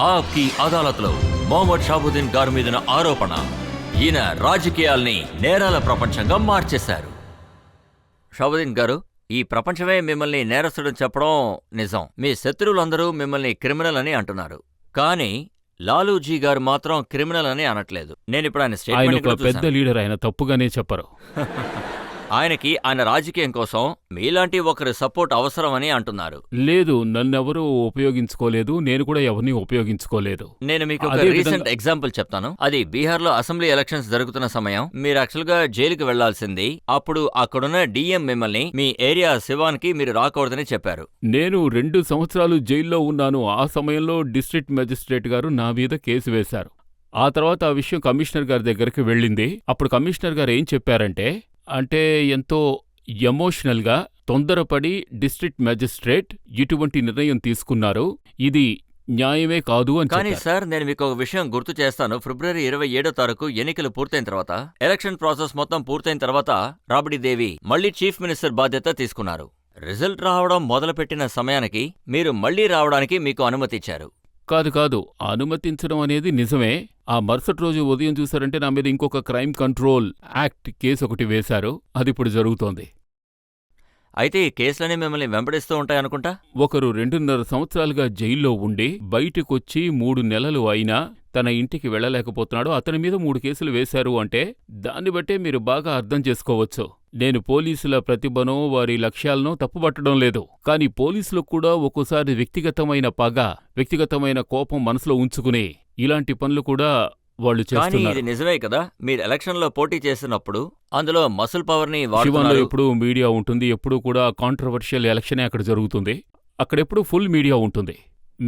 ఆప్ కి అదాలత్లో మొహమ్మద్ షాబుద్దీన్ గారి మీదున్న ఆరోపణ ఈయన రాజకీయాల్ని నేరాల ప్రపంచంగా మార్చేశారు. షాబుద్దీన్ గారు, ఈ ప్రపంచమే మిమ్మల్ని నేరస్తుడని చెప్పడం నిజం. మీ శత్రువులందరూ మిమ్మల్ని క్రిమినల్ అని అంటున్నారు, కానీ లాలూజీ గారు మాత్రం క్రిమినల్ అని అనట్లేదు. నేను ఇప్పుడు ఆయన స్టేట్మెంట్ పెద్ద లీడర్, ఆయన తప్పుగానే చెప్పరు. ఆయనకి ఆయన రాజకీయం కోసం మీలాంటి ఒకరి సపోర్ట్ అవసరమని అంటున్నారు. లేదు, నన్నెవరూ ఉపయోగించుకోలేదు, నేను కూడా ఎవరిని ఉపయోగించుకోలేదు. నేను మీకు ఒక రీసెంట్ ఎగ్జాంపుల్ చెప్తాను. అది బీహార్లో అసెంబ్లీ ఎలక్షన్స్ జరుగుతున్న సమయం. మీరు యాక్చువల్ గా జైలుకి వెళ్లాల్సింది. అప్పుడు అక్కడున్న డిఎం మిమ్మల్ని మీ ఏరియా శివాన్కి మీరు రాకూడదని చెప్పారు. నేను 2 సంవత్సరాలు జైల్లో ఉన్నాను. ఆ సమయంలో డిస్ట్రిక్ట్ మెజిస్ట్రేట్ గారు నా మీద కేసు వేశారు. ఆ తర్వాత ఆ విషయం కమిషనర్ గారి దగ్గరికి వెళ్ళింది. అప్పుడు కమిషనర్ గారు ఏం చెప్పారంటే, ఎంతో ఎమోషనల్గా తొందరపడి డిస్ట్రిక్ట్ మెజిస్ట్రేట్ ఇటువంటి నిర్ణయం తీసుకున్నారు, ఇది న్యాయమే కాదు అని. కానీ సార్, నేను మీకు ఒక విషయం గుర్తు చేస్తాను. ఫిబ్రవరి 27వ తారీఖు ఎన్నికలు పూర్తయిన తర్వాత, ఎలక్షన్ ప్రాసెస్ మొత్తం పూర్తయిన తర్వాత రాబడి దేవి మళ్లీ చీఫ్ మినిస్టర్ బాధ్యత తీసుకున్నారు. రిజల్ట్ రావడం మొదలుపెట్టిన సమయానికి మీరు మళ్లీ రావడానికి మీకు అనుమతి ఇచ్చారు. కాదు, అనుమతించడం అనేది నిజమే. ఆ మరుసటి రోజు ఉదయం చూశారంటే నా మీద ఇంకొక క్రైమ్ కంట్రోల్ యాక్ట్ కేసు ఒకటి వేశారు. అది ఇప్పుడు జరుగుతోంది. అయితే ఈ కేసులన్నీ మిమ్మల్ని వెంబడిస్తూ ఉంటాయనుకుంటా. ఒకరు 2.5 సంవత్సరాలుగా జైల్లో ఉండి బయటికొచ్చి 3 నెలలు అయినా తన ఇంటికి వెళ్లలేకపోతున్నాడు. అతని మీద 3 కేసులు వేశారు అంటే దాన్ని బట్టే మీరు బాగా అర్థం చేసుకోవచ్చు. నేను పోలీసుల ప్రతిభనో వారి లక్ష్యాలనో తప్పుపట్టడం లేదు, కానీ పోలీసులకు కూడా ఒక్కోసారి వ్యక్తిగతమైన పగ, వ్యక్తిగతమైన కోపం మనసులో ఉంచుకుని ఇలాంటి పనులు కూడా వాళ్ళు చేస్తున్నారు. ఇది నిజమే కదా, మీరు ఎలక్షన్లో పోటీ చేస్తున్నప్పుడు అందులో మసిల్ పవర్ని శివాన్లో ఎప్పుడూ మీడియా ఉంటుంది. ఎప్పుడూ కూడా కాంట్రవర్షియల్ ఎలక్షనే అక్కడ జరుగుతుంది. అక్కడెప్పుడు ఫుల్ మీడియా ఉంటుంది.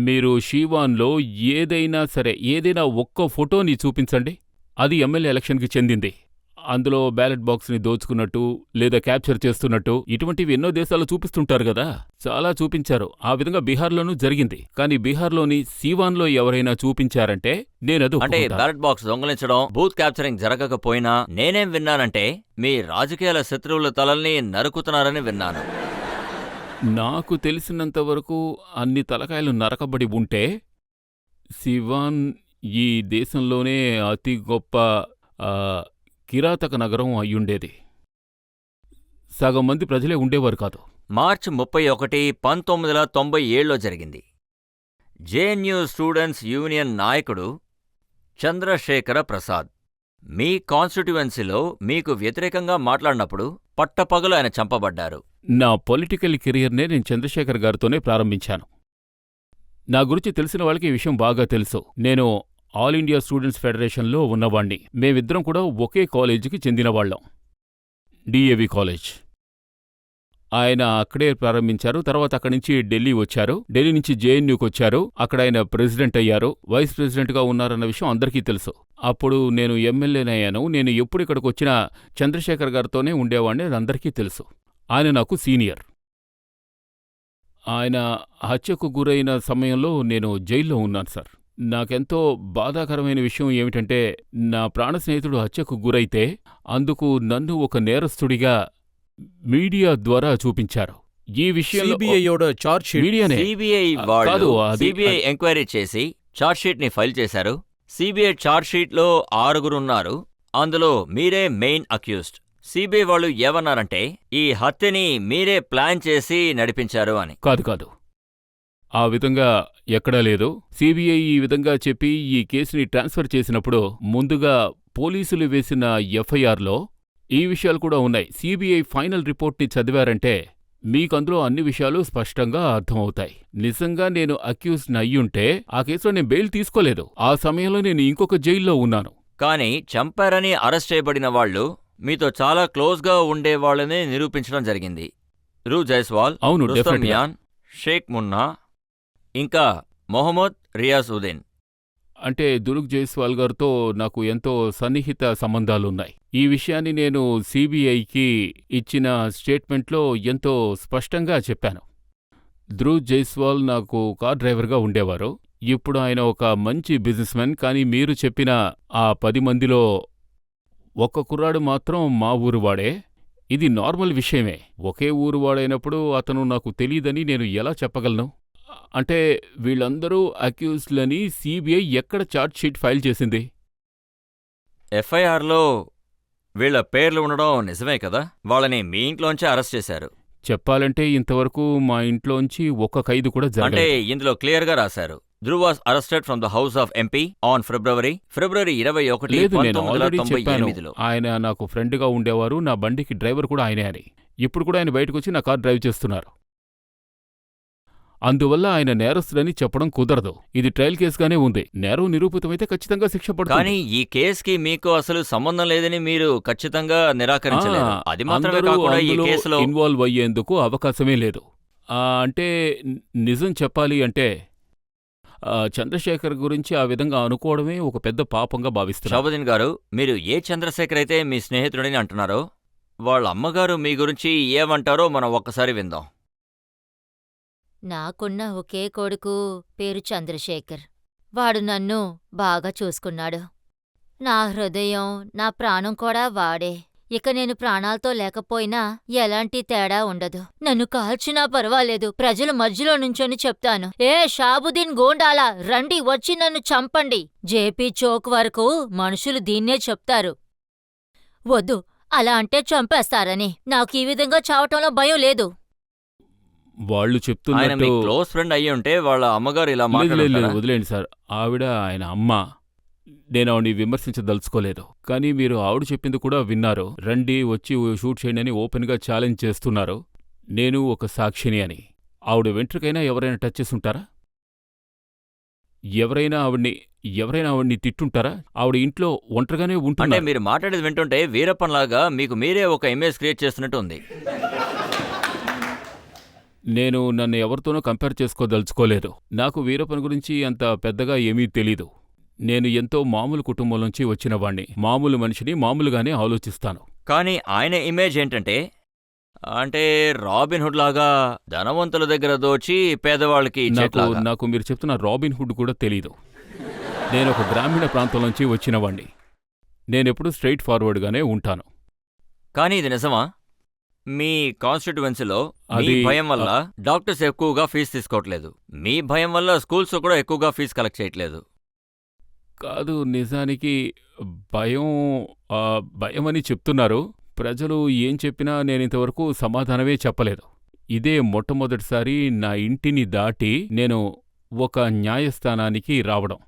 మీరు షీవాన్లో ఏదైనా ఒక్క ఫోటోని చూపించండి, అది ఎమ్మెల్యే ఎలక్షన్కి చెందింది. అందులో బ్యాలెట్ బాక్స్ని దోచుకున్నట్టు లేదా క్యాప్చర్ చేస్తున్నట్టు ఇటువంటివి ఎన్నో దేశాల్లో చూపిస్తుంటారు కదా, చాలా చూపించారు. ఆ విధంగా బీహార్లోనూ జరిగింది. కానీ బీహార్లోని సీవాన్లో ఎవరైనా చూపించారంటే నేనదు అంటే బ్యాలెట్ బాక్స్ దొంగలించడం, బూత్ క్యాప్చరింగ్ జరగకపోయినా నేనేం విన్నానంటే మీ రాజకీయాల శత్రువుల తలల్ని నరుకుతున్నారని విన్నాను. నాకు తెలిసినంతవరకు అన్ని తలకాయలు నరకబడి ఉంటే సివాన్ ఈ దేశంలోనే అతి గొప్ప కిరాతక నగరం అయ్యుండేది. సగం మంది ప్రజలే ఉండేవారు కాదు. మార్చి 31, 1997లో జరిగింది. జేఎన్యూ స్టూడెంట్స్ యూనియన్ నాయకుడు చంద్రశేఖర ప్రసాద్ మీ కాన్స్టిట్యుయెన్సీలో మీకు వ్యతిరేకంగా మాట్లాడినప్పుడు పట్టపగలు ఆయన చంపబడ్డారు. నా పొలిటికల్ కెరియర్నే నేను చంద్రశేఖర్ గారితోనే ప్రారంభించాను. నా గురించి తెలిసిన వాళ్ళకి ఈ విషయం బాగా తెలుసు. నేను ఆల్ ఇండియా స్టూడెంట్స్ ఫెడరేషన్లో ఉన్నవాణ్ణి. మేమిద్దరం కూడా ఒకే కాలేజీకి చెందినవాళ్లం, డిఏవి కాలేజ్. ఆయన అక్కడే ప్రారంభించారు. తర్వాత అక్కడి నుంచి ఢిల్లీ వచ్చారు. ఢిల్లీ నుంచి జేఎన్యూకి వచ్చారు. అక్కడ ఆయన ప్రెసిడెంట్ అయ్యారు. వైస్ ప్రెసిడెంట్గా ఉన్నారన్న విషయం అందరికీ తెలుసు. అప్పుడు నేను ఎమ్మెల్యేనయ్యాను. నేను ఎప్పుడు ఇక్కడికి వచ్చినా చంద్రశేఖర్ గారితోనే ఉండేవాడిని, అది అందరికీ తెలుసు. ఆయన నాకు సీనియర్. ఆయన హత్యకు గురైన సమయంలో నేను జైల్లో ఉన్నాను సార్. నాకెంతో బాధాకరమైన విషయం ఏమిటంటే, నా ప్రాణ స్నేహితుడు హత్యకు గురైతే అందుకు నన్ను ఒక నేరస్తుడిగా మీడియా ద్వారా చూపించారు. ఈ విషయంలో సిబిఐ ఎంక్వైరీ చేసి ఛార్జ్షీట్ ని ఫైల్ చేశారు. సిబిఐ ఛార్జ్షీట్లో 6 ఉన్నారు. అందులో మీరే మెయిన్ అక్యూజ్డ్. సిబిఐ వాళ్ళు ఏమన్నారంటే ఈ హత్యని మీరే ప్లాన్ చేసి నడిపించారు అని. కాదు, ఆ విధంగా ఎక్కడా లేదు. సిబిఐ ఈ విధంగా చెప్పి ఈ కేసుని ట్రాన్స్ఫర్ చేసినప్పుడు ముందుగా పోలీసులు వేసిన ఎఫ్ఐఆర్లో ఈ విషయాలు కూడా ఉన్నాయి. సిబిఐ ఫైనల్ రిపోర్ట్ని చదివారంటే మీకందులో అన్ని విషయాలు స్పష్టంగా అర్థమవుతాయి. నిజంగా నేను అక్యూజ్డ్ అయ్యుంటే ఆ కేసులో నేను బెయిల్ తీసుకోలేదు. ఆ సమయంలో నేను ఇంకొక జైల్లో ఉన్నాను. కానీ చంపారని అరెస్ట్ చేయబడిన వాళ్ళు మీతో చాలా క్లోజ్గా ఉండేవాళ్ళని నిరూపించడం జరిగింది. రూ జైస్వాల్, రుస్తమ్ మియాన్, షేక్ మున్నా, ఇంకా మొహమ్మద్ రియాజుద్దీన్. అంటే దులుక్ జైస్వాల్ గారితో నాకు ఎంతో సన్నిహిత సంబంధాలున్నాయి. ఈ విషయాన్ని నేను సిబిఐకి ఇచ్చిన స్టేట్మెంట్లో ఎంతో స్పష్టంగా చెప్పాను. ధ్రువ్ జైస్వాల్ నాకు కార్ డ్రైవర్గా ఉండేవారు. ఇప్పుడు ఆయన ఒక మంచి బిజినెస్ మ్యాన్. కానీ మీరు చెప్పిన ఆ 10 మందిలో ఒక్క కుర్రాడు మాత్రం మా ఊరువాడే. ఇది నార్మల్ విషయమే. ఒకే ఊరువాడైనప్పుడు అతను నాకు తెలీదని నేను ఎలా చెప్పగలను? అంటే వీళ్ళందరూ అక్యూజ్డ్‌లని సీబీఐ ఎక్కడ ఛార్జ్ షీట్ ఫైల్ చేసింది? ఎఫ్ఐఆర్లో వీళ్ళ పేర్లు ఉండడం నిజమే కదా? వాళ్ళని మీ ఇంట్లోంచే అరెస్ట్ చేశారు. చెప్పాలంటే ఇంతవరకు మా ఇంట్లోంచి ఒక్క ఖైదు కూడా అంటే జరగలేదు. ఇందులో క్లియర్గా రాశారు, Dhruv was arrested from the house of MP on February 21, లేదు, నేను ఆల్రెడీ చెప్పాను 1998లో. ఆయన నాకు ఫ్రెండ్గా ఉండేవారు, నా బండికి డ్రైవర్ కూడా ఆయనే అని. ఇప్పుడు కూడా ఆయన బయటకొచ్చి నా కార్ డ్రైవ్ చేస్తున్నారు. అందువల్ల ఆయన నేరస్తుడని చెప్పడం కుదరదు. ఇది ట్రయల్ కేసుగానే ఉంది. నేరం నిరూపితమైతే ఖచ్చితంగా శిక్ష కానీ పడుతుంది. ఈ కేసుకి మీకు అసలు సంబంధం లేదని మీరు ఖచ్చితంగా నిరాకరించలేదు. అది మాత్రమే అందరూ కాకుండా ఈ అందులో కేసులో ఇన్వాల్వ్ అయ్యేందుకు అవకాశమే లేదు. అంటే నిజం చెప్పాలి అంటే చంద్రశేఖర్ గురించి ఆ విధంగా అనుకోవడమే ఒక పెద్ద పాపంగా భావిస్తున్నా. షాబుద్దీన్ గారు, మీరు ఏ చంద్రశేఖర్ అయితే మీ స్నేహితుడని అంటున్నారో వాళ్ళ అమ్మగారు మీ గురించి ఏమంటారో మనం ఒక్కసారి విందాం. నాకున్న ఒకే కొడుకు పేరు చంద్రశేఖర్. వాడు నన్ను బాగా చూసుకున్నాడు. నా హృదయం, నా ప్రాణం కూడా వాడే. ఇక నేను ప్రాణాలతో లేకపోయినా ఎలాంటి తేడా ఉండదు. నన్ను కాల్చినా పర్వాలేదు, ప్రజల మధ్యలో నుంచొని చెప్తాను, ఏ షాబుద్దీన్ గోండాలా రండి, వచ్చి నన్ను చంపండి. జేపీ చౌక్ వరకు మనుషులు దీన్నే చెప్తారు. వద్దు, అలా అంటే చంపేస్తారని. నాకు ఈ విధంగా చావటంలో భయం లేదు. వాళ్ళు ఆయన మీ చెప్తున్నట్టు క్లోజ్ ఫ్రెండ్ అయ్యి ఉంటే వాళ్ళ అమ్మగారు ఇలా లేదు, లేదు, లేదు, మాట్లాడుతారా? వదిలేండి సార్. ఆవిడ ఆయన అమ్మ. నేను ఆవిడ్ని విమర్శించదలుచుకోలేదు. కానీ మీరు ఆవిడ చెప్పింది కూడా విన్నారు. రండి, వచ్చి షూట్ చేయండి అని ఓపెన్గా ఛాలెంజ్ చేస్తున్నారు. నేను ఒక సాక్షిని అని. ఆవిడ వెంట్రుకైనా ఎవరైనా టచ్ చేసి ఉంటారా? ఎవరైనా ఆవిడ్ని తిట్టుంటారా? ఆవిడ ఇంట్లో ఒంటరిగానే అంటే ఉంటున్నారు. మీరు మాట్లాడేది వింటుంటే వీరప్పన్లాగా మీకు మీరే ఒక ఇమేజ్ క్రియేట్ చేస్తున్నట్టు ఉంది. నేను నన్ను ఎవరితోనూ కంపేర్ చేసుకోదలుచుకోలేదు. నాకు వీరప్పన్ గురించి అంత పెద్దగా ఏమీ తెలీదు. నేను ఎంతో మామూలు కుటుంబం నుంచి వచ్చినవాణ్ణి. మామూలు మనిషిని మామూలుగానే ఆలోచిస్తాను. కానీ ఆయన ఇమేజ్ ఏంటంటే, అంటే రాబిన్ హుడ్ లాగా ధనవంతుల దగ్గర దోచి పేదవాళ్ళకి నాకు ఇచ్చేట్లాగా. నాకు మీరు చెప్తున్న రాబిన్ హుడ్ కూడా తెలీదు. నేను ఒక గ్రామీణ ప్రాంతం నుంచి వచ్చినవాణ్ణి. నేనెప్పుడూ స్ట్రైట్ ఫార్వర్డ్గానే ఉంటాను. కానీ ఇది నిజమా? మీ కాన్స్టిట్యువెన్సీలో మీ అది భయం వల్ల డాక్టర్స్ ఎక్కువగా ఫీజు తీసుకోవట్లేదు. మీ భయం వల్ల స్కూల్స్ కూడా ఎక్కువగా ఫీజు కలెక్ట్ చేయట్లేదు. కాదు, నిజానికి భయం భయమని చెప్తున్నారు. ప్రజలు ఏం చెప్పినా నేనింతవరకు సమాధానమే చెప్పలేదు. ఇదే మొట్టమొదటిసారి నా ఇంటిని దాటి నేను ఒక న్యాయస్థానానికి రావడం.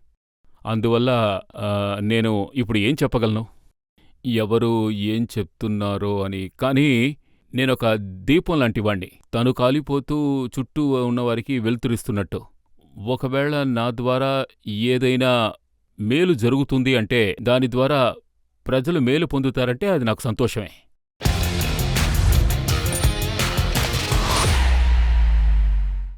అందువల్ల నేను ఇప్పుడు ఏం చెప్పగలను? ఎవరు ఏం చెప్తున్నారో అని. కానీ నేనొక దీపం లాంటివాణ్ణి. తను కాలిపోతూ చుట్టూ ఉన్నవారికి వెలుతురిస్తున్నట్టు. ఒకవేళ నా ద్వారా ఏదైనా మేలు జరుగుతుంది అంటే, దాని ద్వారా ప్రజలు మేలు పొందుతారంటే అది నాకు సంతోషమే.